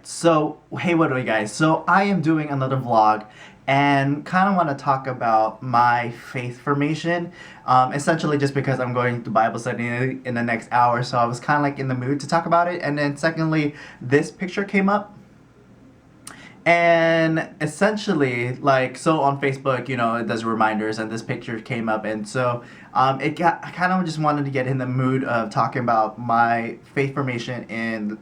So, hey, what do you guys? So, I am doing another vlog and kind of want to talk about my faith formation. Essentially, just because I'm going to Bible study in the next hour, so I was kind of like in the mood to talk about it. And then, secondly, this picture came up. And essentially, like, so on Facebook, it does reminders, and this picture came up, and so I kind of just wanted to get in the mood of talking about my faith formation in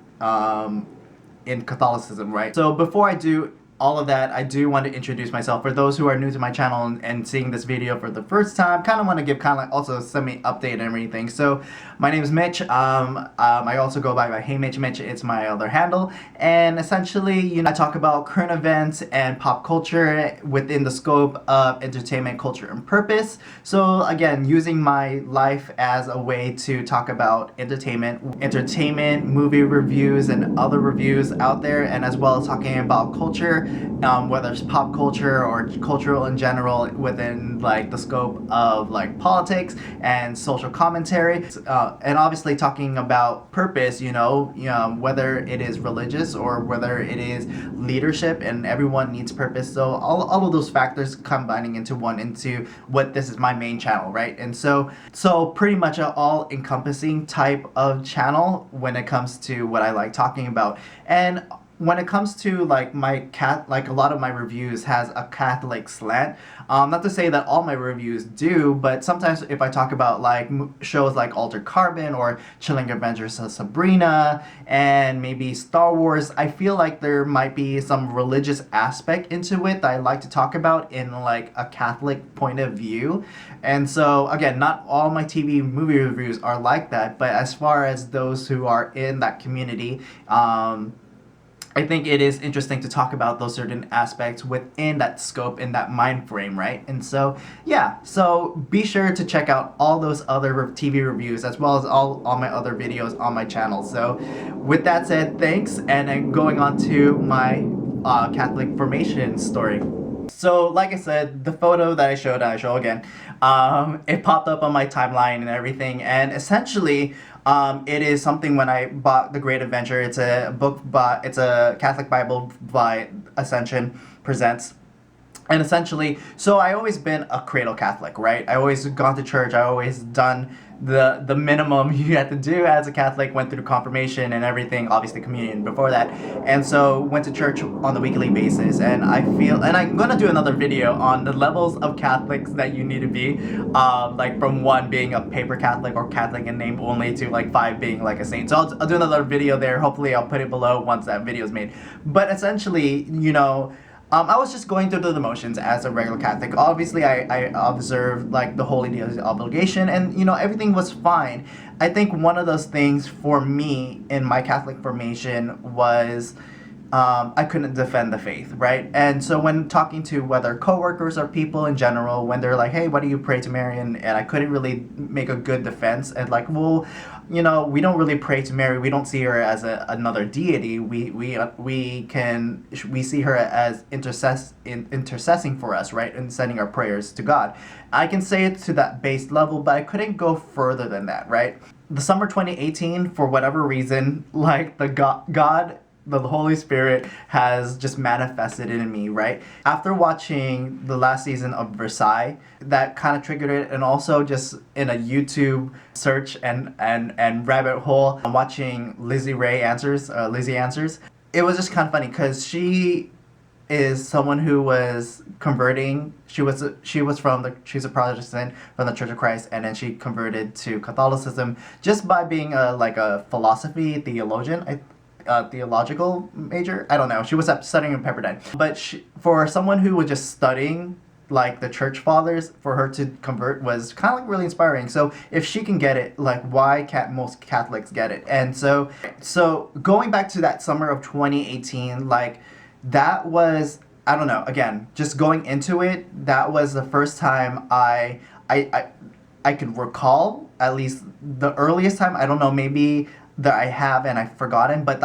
Catholicism, right? So before I do all of that, I do want to introduce myself. For those who are new to my channel and seeing this video for the first time, kind of want to give kind of like also a semi-update and everything. So my name is Mitch. I also go by Hey Mitch. Mitch, it's my other handle. And essentially, I talk about current events and pop culture within the scope of entertainment, culture, and purpose. So again, using my life as a way to talk about entertainment, movie reviews, and other reviews out there, and as well as talking about culture. Whether it's pop culture or cultural in general within like the scope of like politics and social commentary, and obviously talking about purpose, whether it is religious or whether it is leadership, and everyone needs purpose. So all of those factors combining into what this is my main channel, right? And so pretty much an all-encompassing type of channel when it comes to what I like talking about. And when it comes to like a lot of my reviews has a Catholic slant. Not to say that all my reviews do, but sometimes if I talk about like shows like Altered Carbon or Chilling Adventures of Sabrina and maybe Star Wars, I feel like there might be some religious aspect into it that I like to talk about in like a Catholic point of view. And so again, not all my TV movie reviews are like that, but as far as those who are in that community, I think it is interesting to talk about those certain aspects within that scope, in that mind frame, right? And so, yeah, so be sure to check out all those other TV reviews as well as all my other videos on my channel. So with that said, thanks, and then going on to my Catholic formation story. So, like I said, the photo that I show again, it popped up on my timeline and everything, and essentially, it is something when I bought The Great Adventure. It's it's a Catholic Bible by Ascension Presents. And essentially, so I always been a cradle Catholic, right? I always gone to church. I always done the minimum you had to do as a Catholic. Went through confirmation and everything, obviously communion before that, and so went to church on the weekly basis. And I'm gonna do another video on the levels of Catholics that you need to be, like from 1 being a paper Catholic or Catholic in name only to like 5 being like a saint. So I'll do another video there. Hopefully I'll put it below once that video is made. But essentially, I was just going through the motions as a regular Catholic. Obviously, I observed like the Holy Days obligation, and everything was fine. I think one of those things for me in my Catholic formation was I couldn't defend the faith, right? And so when talking to whether coworkers or people in general, when they're like, "Hey, why do you pray to Mary?" and I couldn't really make a good defense, and like, well, we don't really pray to Mary. We don't see her as another deity. We see her as intercessing for us, right, and sending our prayers to God. I can say it to that base level, but I couldn't go further than that, right? The summer 2018, for whatever reason, like the Holy Spirit has just manifested in me, right? After watching the last season of Versailles, that kind of triggered it, and also just in a YouTube search and rabbit hole, watching Lizzie Answers, it was just kind of funny because she is someone who was converting. She's a Protestant from the Church of Christ, and then she converted to Catholicism just by being a philosophy theologian. Theological major. I don't know. She was studying in Pepperdine. But for someone who was just studying like the church fathers, for her to convert was kind of like really inspiring. So if she can get it, like why can't most Catholics get it? And so going back to that summer of 2018, like that was, I don't know, again, just going into it, that was the first time I could recall, at least the earliest time. I don't know, maybe that I have and I've forgotten, but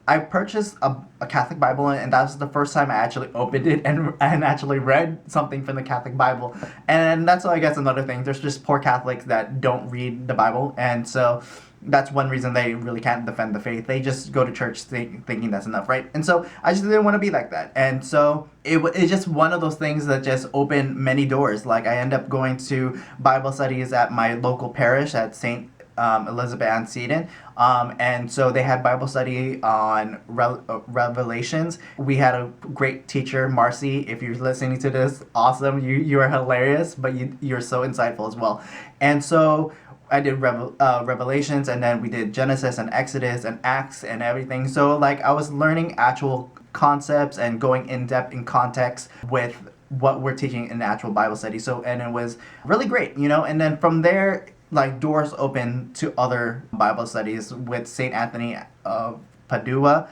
I purchased a Catholic Bible, and that was the first time I actually opened it and actually read something from the Catholic Bible. And that's, I guess, another thing. There's just poor Catholics that don't read the Bible, and so that's one reason they really can't defend the faith. They just go to church thinking that's enough, right? And so I just didn't want to be like that. And so it's just one of those things that just opened many doors. Like I ended up going to Bible studies at my local parish at St. Elizabeth Ann Seton. And so they had Bible study on Revelations. We had a great teacher, Marcy. If you're listening to this, awesome. You are hilarious, but you're so insightful as well. And so I did Revelations, and then we did Genesis and Exodus and Acts and everything. So like I was learning actual concepts and going in depth in context with what we're teaching in the actual Bible study. So, and it was really great, you know. And then from there, like doors open to other Bible studies with St. Anthony of Padua.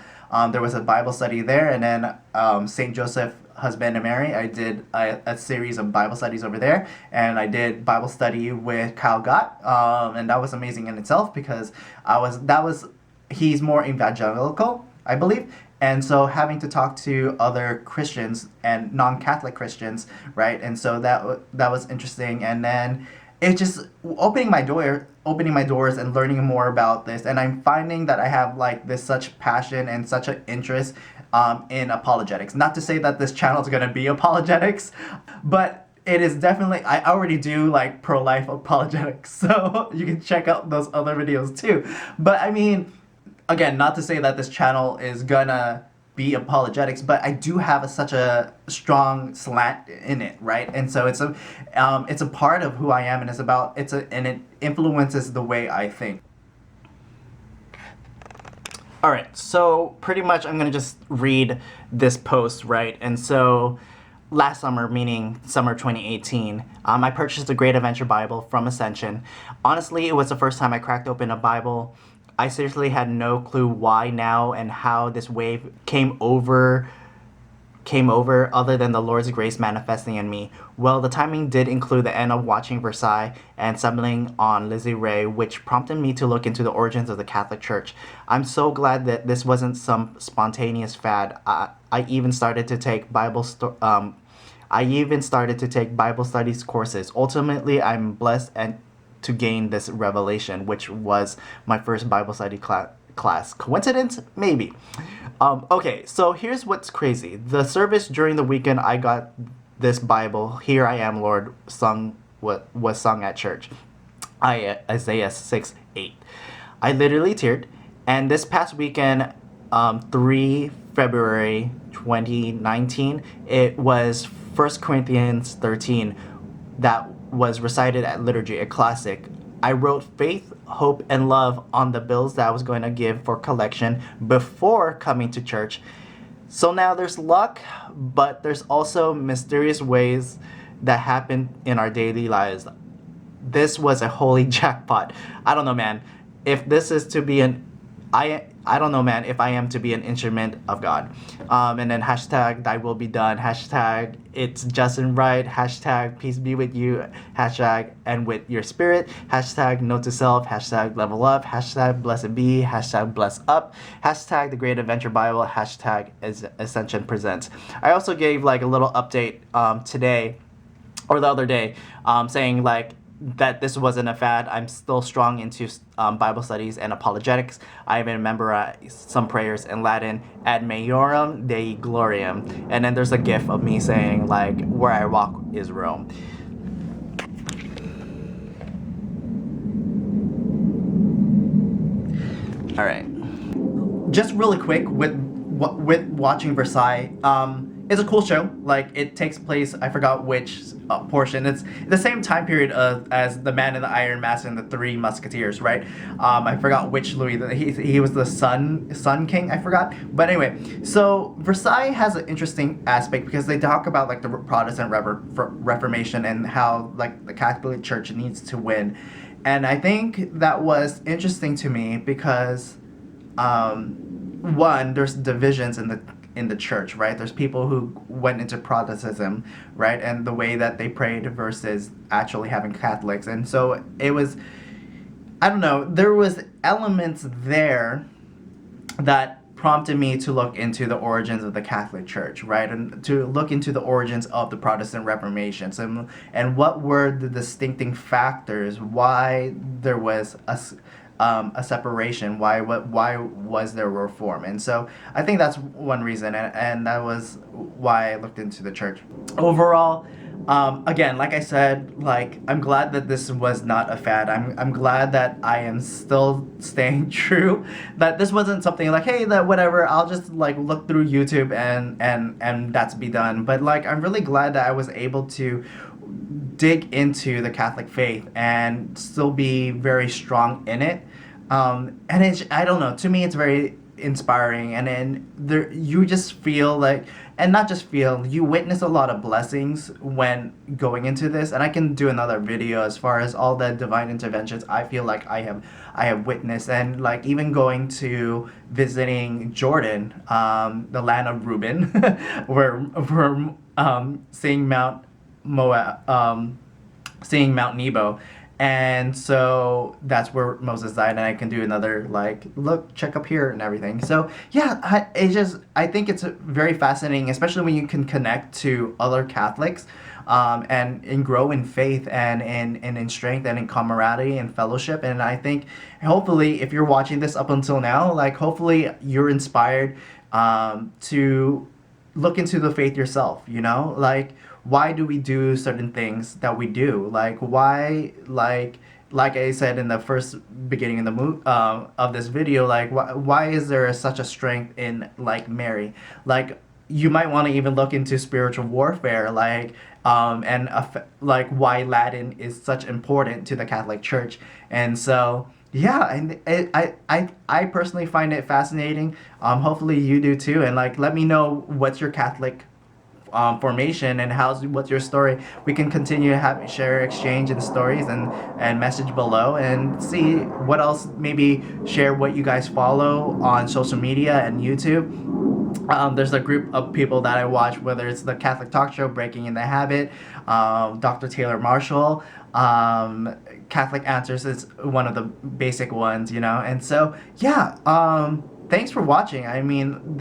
There was a Bible study there, and then St. Joseph Husband and Mary. I did a series of Bible studies over there, and I did Bible study with Kyle Gott, and that was amazing in itself because he's more evangelical, I believe. And so having to talk to other Christians and non-Catholic Christians, right? And so that was interesting. And then it's just opening my doors and learning more about this. And I'm finding that I have like this such passion and such an interest in apologetics. Not to say that this channel is going to be apologetics, but it is definitely, I already do like pro-life apologetics. So you can check out those other videos too. But I mean, again, not to say that this channel is gonna be apologetics, but I do have such a strong slant in it, right? And so it's a part of who I am, and and it influences the way I think. All right, so pretty much I'm gonna just read this post, right? And so last summer, meaning summer 2018, I purchased a Great Adventure Bible from Ascension. Honestly, it was the first time I cracked open a Bible. I seriously had no clue why now and how this wave came over other than the Lord's grace manifesting in me. Well, the timing did include the end of watching Versailles and stumbling on Lizzie Ray, which prompted me to look into the origins of the Catholic Church. I'm so glad that this wasn't some spontaneous fad. I even started to take Bible studies courses. Ultimately, I'm blessed to gain this revelation, which was my first Bible study class. Coincidence? Maybe. Okay, so here's what's crazy. The service during the weekend I got this Bible, Here I Am, Lord, was sung at church. Isaiah 6:8. I literally teared. And this past weekend, 3 February 2019, it was 1 Corinthians 13 that was recited at liturgy, a classic. I wrote faith, hope, and love on the bills that I was going to give for collection before coming to church. So now there's luck, but there's also mysterious ways that happen in our daily lives. This was a holy jackpot. I don't know, man. If this is to be I don't know, man, if I am to be an instrument of God. And then hashtag thy will be done, hashtag it's just and right, hashtag peace be with you, hashtag and with your spirit, hashtag note to self, hashtag level up, hashtag blessed be, hashtag bless up, hashtag the Great Adventure Bible, hashtag Ascension Presents. I also gave like a little update today or the other day saying like that this wasn't a fad. I'm still strong into Bible studies and apologetics. I even memorized some prayers in Latin, Ad Majorem Dei Gloriam. And then there's a gif of me saying, like, where I walk is Rome. All right. Just really quick, with watching Versailles, it's a cool show. Like, it takes place, I forgot which portion. It's the same time period as The Man in the Iron Mask and the Three Musketeers, right? I forgot which Louis. He was the Sun King, I forgot. But anyway, so Versailles has an interesting aspect because they talk about like the Protestant Reformation and how like the Catholic Church needs to win. And I think that was interesting to me because one, there's divisions in the church, right? There's people who went into Protestantism, right? And the way that they prayed versus actually having Catholics. And so it was, I don't know, there was elements there that prompted me to look into the origins of the Catholic Church, right? And to look into the origins of the Protestant Reformation. And what were the distincting factors why there was a separation? Why was there reform? And so I think that's one reason, and that was why I looked into the church. Overall, again, like I said, like, I'm glad that this was not a fad. I'm glad that I am still staying true. That this wasn't something like, hey, that whatever, I'll just like look through YouTube and that's be done. But like, I'm really glad that I was able to dig into the Catholic faith and still be very strong in it. And it's, I don't know, to me it's very inspiring, and then there you just feel like, and not just feel, you witness a lot of blessings when going into this. And I can do another video as far as all the divine interventions I feel like I have witnessed. And like, even going to visiting Jordan, the land of Reuben, where we're seeing Mount Moab, seeing Mount Nebo. And so that's where Moses died, and I can do another like, look, check up here and everything. So yeah, I think it's very fascinating, especially when you can connect to other Catholics, and grow in faith and in strength and in camaraderie and fellowship. And I think hopefully, if you're watching this up until now, like, hopefully you're inspired to look into the faith yourself, you know, like, why do we do certain things that we do? Like, why, like I said in the first beginning of the of this video, like, why is there such a strength in like Mary? Like, you might want to even look into spiritual warfare, like, like why Latin is such important to the Catholic Church. And so yeah, and I personally find it fascinating. Hopefully you do too. And like, let me know what's your Catholic formation and what's your story. We can continue to share, exchange in stories and message below, and see what else, maybe share what you guys follow on social media and YouTube. There's a group of people that I watch, whether it's the Catholic talk show Breaking in the Habit, Dr. Taylor Marshall, Catholic Answers is one of the basic ones, you know. And so yeah, thanks for watching. I mean,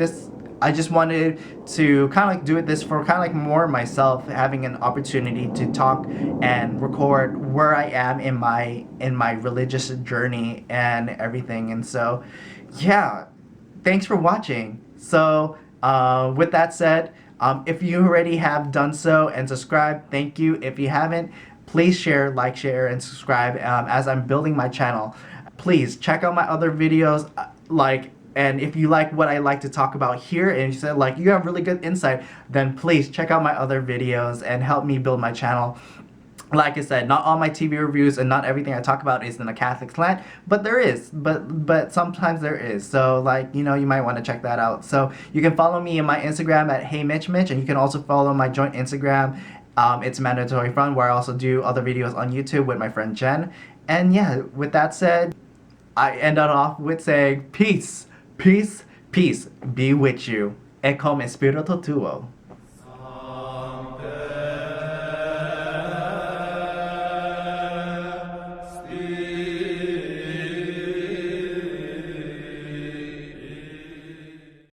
I just wanted to kind of like do this for kind of like more myself, having an opportunity to talk and record where I am in my religious journey and everything. And so yeah, thanks for watching. So with that said, if you already have done so and subscribed, thank you. If you haven't, please share, and subscribe as I'm building my channel. Please check out my other videos, and if you like what I like to talk about here, and you said like you have really good insight, then please check out my other videos and help me build my channel. Like I said, not all my TV reviews and not everything I talk about is in a Catholic slant, but there is, but sometimes there is. So like, you know, you might want to check that out. So you can follow me in my Instagram at HeyMitch, and you can also follow my joint Instagram. It's Mandatory Fun, where I also do other videos on YouTube with my friend Jen. And yeah, with that said, I end it off with saying peace. Peace, peace be with you. E come spirito tuo.